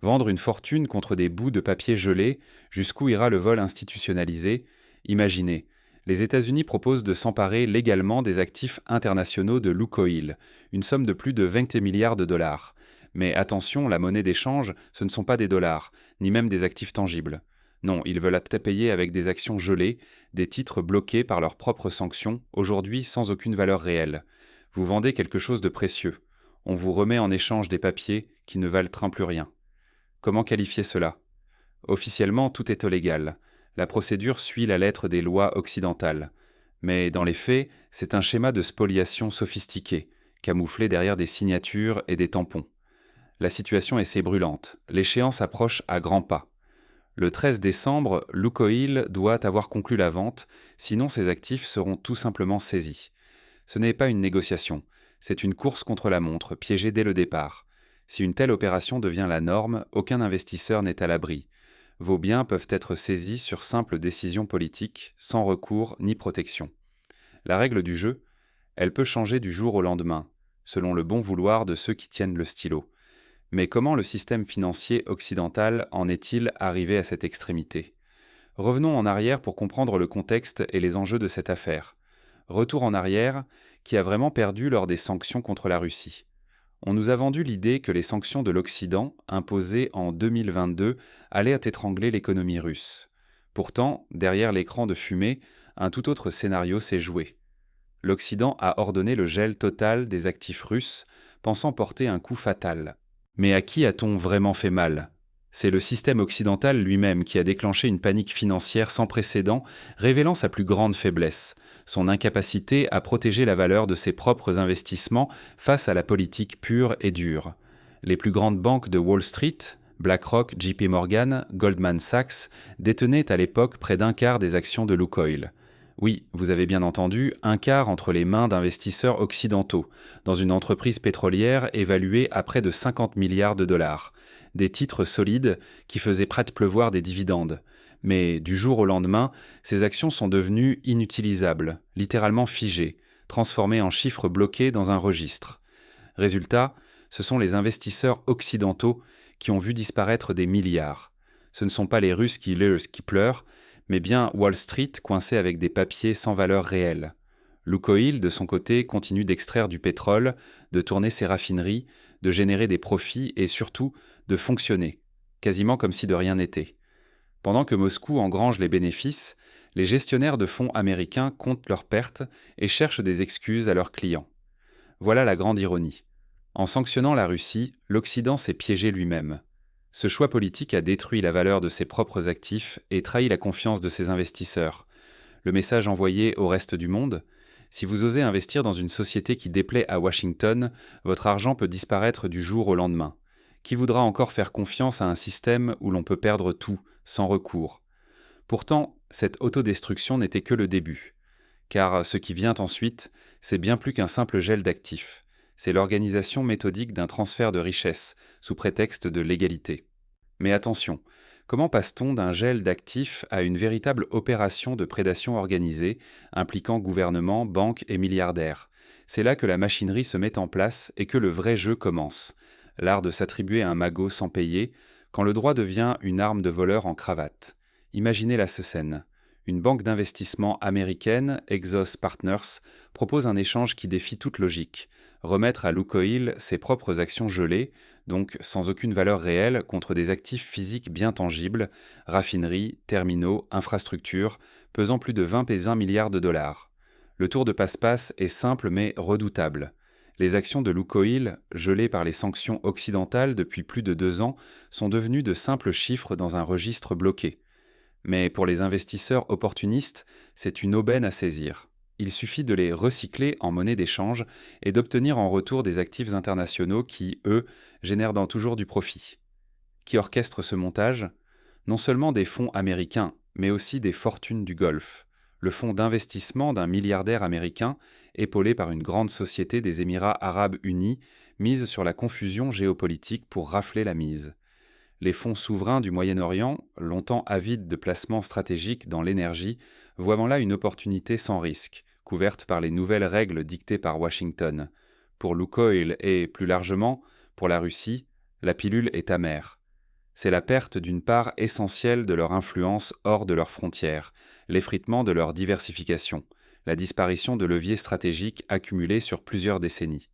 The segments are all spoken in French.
Vendre une fortune contre des bouts de papier gelés, jusqu'où ira le vol institutionnalisé? Imaginez. Les États-Unis proposent de s'emparer légalement des actifs internationaux de Lukoil, une somme de plus de 20 milliards de dollars. Mais attention, la monnaie d'échange, ce ne sont pas des dollars, ni même des actifs tangibles. Non, ils veulent à payer avec des actions gelées, des titres bloqués par leurs propres sanctions, aujourd'hui sans aucune valeur réelle. Vous vendez quelque chose de précieux. On vous remet en échange des papiers qui ne valent plus rien. Comment qualifier cela? Officiellement, tout est illégal. La procédure suit la lettre des lois occidentales. Mais dans les faits, c'est un schéma de spoliation sophistiqué, camouflé derrière des signatures et des tampons. La situation est brûlante. L'échéance approche à grands pas. Le 13 décembre, Lukoil doit avoir conclu la vente, sinon ses actifs seront tout simplement saisis. Ce n'est pas une négociation, c'est une course contre la montre, piégée dès le départ. Si une telle opération devient la norme, aucun investisseur n'est à l'abri. Vos biens peuvent être saisis sur simple décision politique, sans recours ni protection. La règle du jeu, elle peut changer du jour au lendemain, selon le bon vouloir de ceux qui tiennent le stylo. Mais comment le système financier occidental en est-il arrivé à cette extrémité? Revenons en arrière pour comprendre le contexte et les enjeux de cette affaire. Retour en arrière, qui a vraiment perdu lors des sanctions contre la Russie. On nous a vendu l'idée que les sanctions de l'Occident, imposées en 2022, allaient étrangler l'économie russe. Pourtant, derrière l'écran de fumée, un tout autre scénario s'est joué. L'Occident a ordonné le gel total des actifs russes, pensant porter un coup fatal. Mais à qui a-t-on vraiment fait mal? C'est le système occidental lui-même qui a déclenché une panique financière sans précédent, révélant sa plus grande faiblesse, son incapacité à protéger la valeur de ses propres investissements face à la politique pure et dure. Les plus grandes banques de Wall Street, BlackRock, JP Morgan, Goldman Sachs, détenaient à l'époque près d'un quart des actions de Lukoil. Oui, vous avez bien entendu, un quart entre les mains d'investisseurs occidentaux, dans une entreprise pétrolière évaluée à près de 50 milliards de dollars. Des titres solides qui faisaient prête pleuvoir des dividendes. Mais du jour au lendemain, ces actions sont devenues inutilisables, littéralement figées, transformées en chiffres bloqués dans un registre. Résultat, ce sont les investisseurs occidentaux qui ont vu disparaître des milliards. Ce ne sont pas les Russes qui pleurent, mais bien Wall Street coincé avec des papiers sans valeur réelle. Lukoil, de son côté, continue d'extraire du pétrole, de tourner ses raffineries, de générer des profits et surtout de fonctionner, quasiment comme si de rien n'était. Pendant que Moscou engrange les bénéfices, les gestionnaires de fonds américains comptent leurs pertes et cherchent des excuses à leurs clients. Voilà la grande ironie. En sanctionnant la Russie, l'Occident s'est piégé lui-même. Ce choix politique a détruit la valeur de ses propres actifs et trahi la confiance de ses investisseurs. Le message envoyé au reste du monde: si vous osez investir dans une société qui déplaît à Washington, votre argent peut disparaître du jour au lendemain. Qui voudra encore faire confiance à un système où l'on peut perdre tout, sans recours? Pourtant, cette autodestruction n'était que le début. Car ce qui vient ensuite, c'est bien plus qu'un simple gel d'actifs. C'est l'organisation méthodique d'un transfert de richesses, sous prétexte de légalité. Mais attention, comment passe-t-on d'un gel d'actifs à une véritable opération de prédation organisée, impliquant gouvernements, banques et milliardaires? C'est là que la machinerie se met en place et que le vrai jeu commence. L'art de s'attribuer un magot sans payer, quand le droit devient une arme de voleur en cravate. Imaginez la scène. Une banque d'investissement américaine, Exos Partners, propose un échange qui défie toute logique: remettre à Lukoil ses propres actions gelées, donc sans aucune valeur réelle, contre des actifs physiques bien tangibles, raffineries, terminaux, infrastructures, pesant plus de 21 milliards de dollars. Le tour de passe-passe est simple mais redoutable. Les actions de Lukoil, gelées par les sanctions occidentales depuis plus de 2 ans, sont devenues de simples chiffres dans un registre bloqué. Mais pour les investisseurs opportunistes, c'est une aubaine à saisir. Il suffit de les recycler en monnaie d'échange et d'obtenir en retour des actifs internationaux qui, eux, génèrent toujours du profit. Qui orchestre ce montage? Non seulement des fonds américains, mais aussi des fortunes du Golfe. Le fonds d'investissement d'un milliardaire américain, épaulé par une grande société des Émirats arabes unis, mise sur la confusion géopolitique pour rafler la mise. Les fonds souverains du Moyen-Orient, longtemps avides de placements stratégiques dans l'énergie, voient là une opportunité sans risque, couverte par les nouvelles règles dictées par Washington. Pour Lukoil et, plus largement, pour la Russie, la pilule est amère. C'est la perte d'une part essentielle de leur influence hors de leurs frontières, l'effritement de leur diversification, la disparition de leviers stratégiques accumulés sur plusieurs décennies.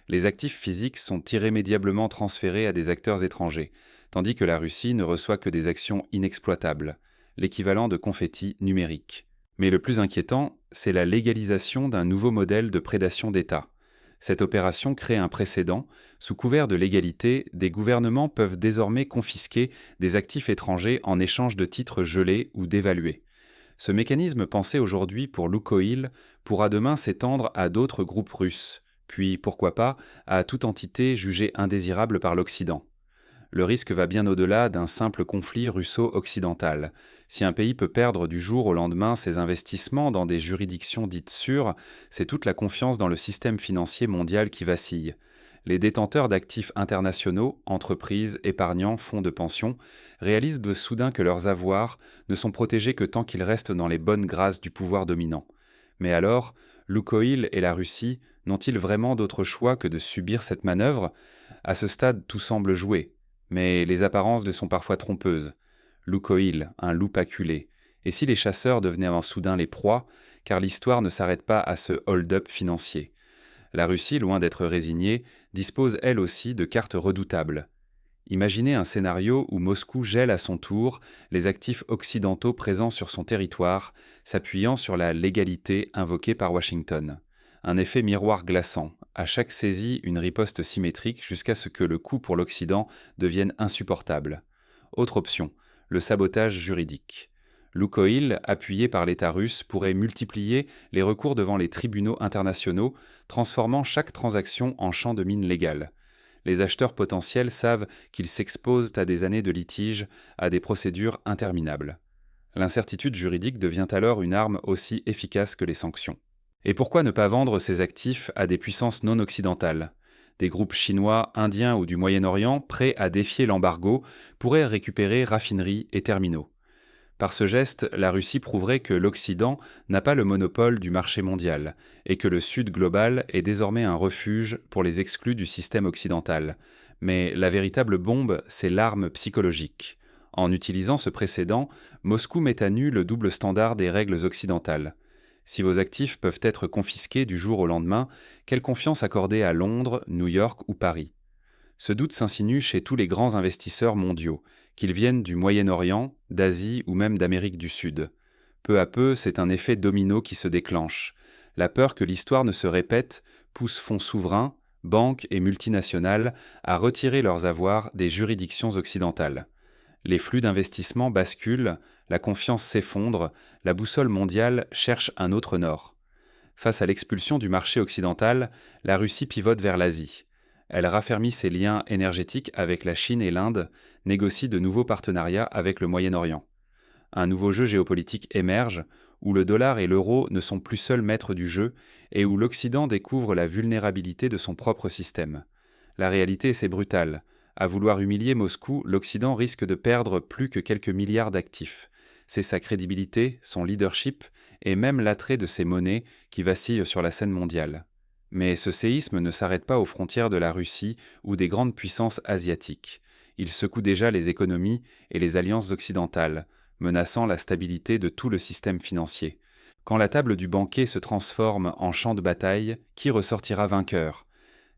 Les actifs physiques sont irrémédiablement transférés à des acteurs étrangers, tandis que la Russie ne reçoit que des actions inexploitables, l'équivalent de confettis numériques. Mais le plus inquiétant, c'est la légalisation d'un nouveau modèle de prédation d'État. Cette opération crée un précédent. Sous couvert de légalité, des gouvernements peuvent désormais confisquer des actifs étrangers en échange de titres gelés ou dévalués. Ce mécanisme pensé aujourd'hui pour Lukoil pourra demain s'étendre à d'autres groupes russes, puis pourquoi pas à toute entité jugée indésirable par l'Occident. Le risque va bien au-delà d'un simple conflit russo-occidental. Si un pays peut perdre du jour au lendemain ses investissements dans des juridictions dites sûres, c'est toute la confiance dans le système financier mondial qui vacille. Les détenteurs d'actifs internationaux, entreprises, épargnants, fonds de pension, réalisent de soudain que leurs avoirs ne sont protégés que tant qu'ils restent dans les bonnes grâces du pouvoir dominant. Mais alors, Lukoil et la Russie n'ont-ils vraiment d'autre choix que de subir cette manœuvre? À ce stade, tout semble joué. Mais les apparences le sont parfois trompeuses. Lukoil, un loup acculé. Et si les chasseurs devenaient en soudain les proies, car l'histoire ne s'arrête pas à ce hold-up financier. La Russie, loin d'être résignée, dispose elle aussi de cartes redoutables. Imaginez un scénario où Moscou gèle à son tour les actifs occidentaux présents sur son territoire, s'appuyant sur la légalité invoquée par Washington. Un effet miroir glaçant, à chaque saisie une riposte symétrique jusqu'à ce que le coût pour l'Occident devienne insupportable. Autre option, le sabotage juridique. Lukoil, appuyé par l'État russe, pourrait multiplier les recours devant les tribunaux internationaux, transformant chaque transaction en champ de mine légal. Les acheteurs potentiels savent qu'ils s'exposent à des années de litiges, à des procédures interminables. L'incertitude juridique devient alors une arme aussi efficace que les sanctions. Et pourquoi ne pas vendre ces actifs à des puissances non occidentales? Des groupes chinois, indiens ou du Moyen-Orient, prêts à défier l'embargo, pourraient récupérer raffineries et terminaux. Par ce geste, la Russie prouverait que l'Occident n'a pas le monopole du marché mondial et que le Sud global est désormais un refuge pour les exclus du système occidental. Mais la véritable bombe, c'est l'arme psychologique. En utilisant ce précédent, Moscou met à nu le double standard des règles occidentales. Si vos actifs peuvent être confisqués du jour au lendemain, quelle confiance accorder à Londres, New York ou Paris? Ce doute s'insinue chez tous les grands investisseurs mondiaux, qu'ils viennent du Moyen-Orient, d'Asie ou même d'Amérique du Sud. Peu à peu, c'est un effet domino qui se déclenche. La peur que l'histoire ne se répète pousse fonds souverains, banques et multinationales à retirer leurs avoirs des juridictions occidentales. Les flux d'investissement basculent, la confiance s'effondre, la boussole mondiale cherche un autre nord. Face à l'expulsion du marché occidental, la Russie pivote vers l'Asie. Elle raffermit ses liens énergétiques avec la Chine et l'Inde, négocie de nouveaux partenariats avec le Moyen-Orient. Un nouveau jeu géopolitique émerge, où le dollar et l'euro ne sont plus seuls maîtres du jeu et où l'Occident découvre la vulnérabilité de son propre système. La réalité, c'est brutal. À vouloir humilier Moscou, l'Occident risque de perdre plus que quelques milliards d'actifs. C'est sa crédibilité, son leadership et même l'attrait de ses monnaies qui vacillent sur la scène mondiale. Mais ce séisme ne s'arrête pas aux frontières de la Russie ou des grandes puissances asiatiques. Il secoue déjà les économies et les alliances occidentales, menaçant la stabilité de tout le système financier. Quand la table du banquet se transforme en champ de bataille, qui ressortira vainqueur?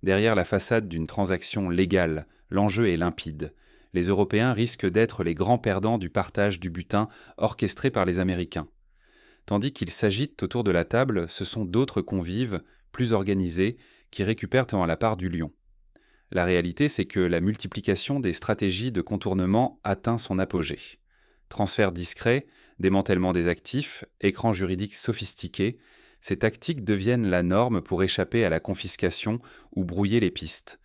Derrière la façade d'une transaction légale, l'enjeu est limpide. Les Européens risquent d'être les grands perdants du partage du butin orchestré par les Américains. Tandis qu'ils s'agitent autour de la table, ce sont d'autres convives, plus organisés, qui récupèrent la part du lion. La réalité, c'est que la multiplication des stratégies de contournement atteint son apogée. Transfert discret, démantèlement des actifs, écran juridique sophistiqué, ces tactiques deviennent la norme pour échapper à la confiscation ou brouiller les pistes.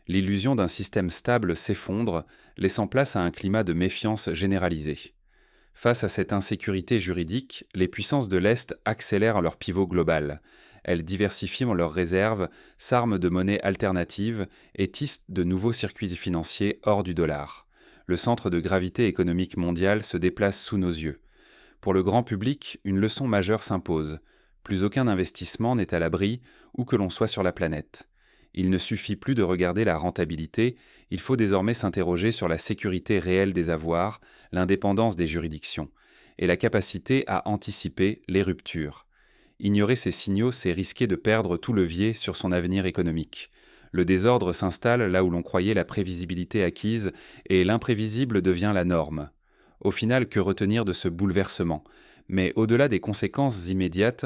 L'illusion d'un système stable s'effondre, laissant place à un climat de méfiance généralisé. Face à cette insécurité juridique, les puissances de l'Est accélèrent leur pivot global. Elles diversifient leurs réserves, s'arment de monnaies alternatives et tissent de nouveaux circuits financiers hors du dollar. Le centre de gravité économique mondial se déplace sous nos yeux. Pour le grand public, une leçon majeure s'impose. Plus aucun investissement n'est à l'abri, où que l'on soit sur la planète. Il ne suffit plus de regarder la rentabilité, il faut désormais s'interroger sur la sécurité réelle des avoirs, l'indépendance des juridictions et la capacité à anticiper les ruptures. Ignorer ces signaux, c'est risquer de perdre tout levier sur son avenir économique. Le désordre s'installe là où l'on croyait la prévisibilité acquise et l'imprévisible devient la norme. Au final, que retenir de ce bouleversement? Mais au-delà des conséquences immédiates,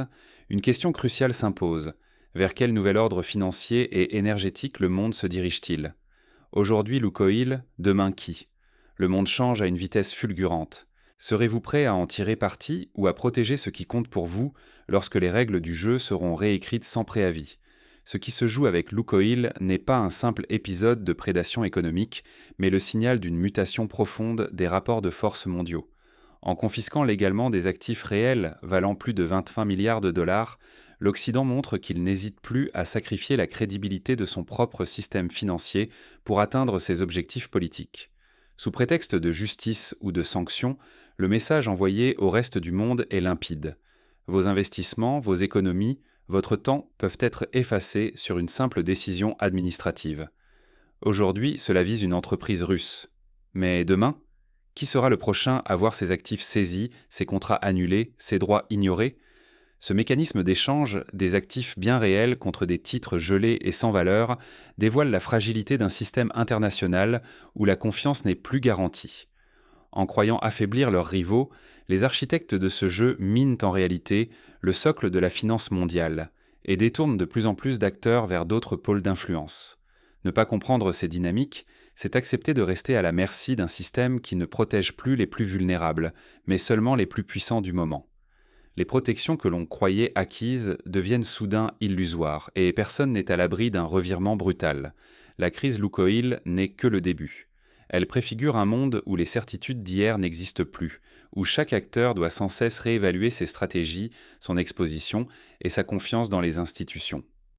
une question cruciale s'impose. Vers quel nouvel ordre financier et énergétique le monde se dirige-t-il? Aujourd'hui Lukoil, demain qui? Le monde change à une vitesse fulgurante. Serez-vous prêt à en tirer parti ou à protéger ce qui compte pour vous lorsque les règles du jeu seront réécrites sans préavis? Ce qui se joue avec Lukoil n'est pas un simple épisode de prédation économique, mais le signal d'une mutation profonde des rapports de force mondiaux. En confisquant légalement des actifs réels valant plus de 25 milliards de dollars, l'Occident montre qu'il n'hésite plus à sacrifier la crédibilité de son propre système financier pour atteindre ses objectifs politiques. Sous prétexte de justice ou de sanctions, le message envoyé au reste du monde est limpide. Vos investissements, vos économies, votre temps peuvent être effacés sur une simple décision administrative. Aujourd'hui, cela vise une entreprise russe. Mais demain, qui sera le prochain à voir ses actifs saisis, ses contrats annulés, ses droits ignorés? Ce mécanisme d'échange des actifs bien réels contre des titres gelés et sans valeur dévoile la fragilité d'un système international où la confiance n'est plus garantie. En croyant affaiblir leurs rivaux, les architectes de ce jeu minent en réalité le socle de la finance mondiale et détournent de plus en plus d'acteurs vers d'autres pôles d'influence. Ne pas comprendre ces dynamiques, c'est accepter de rester à la merci d'un système qui ne protège plus les plus vulnérables, mais seulement les plus puissants du moment. Les protections que l'on croyait acquises deviennent soudain illusoires, et personne n'est à l'abri d'un revirement brutal. La crise Lukoil n'est que le début. Elle préfigure un monde où les certitudes d'hier n'existent plus, où chaque acteur doit sans cesse réévaluer ses stratégies, son exposition et sa confiance dans les institutions.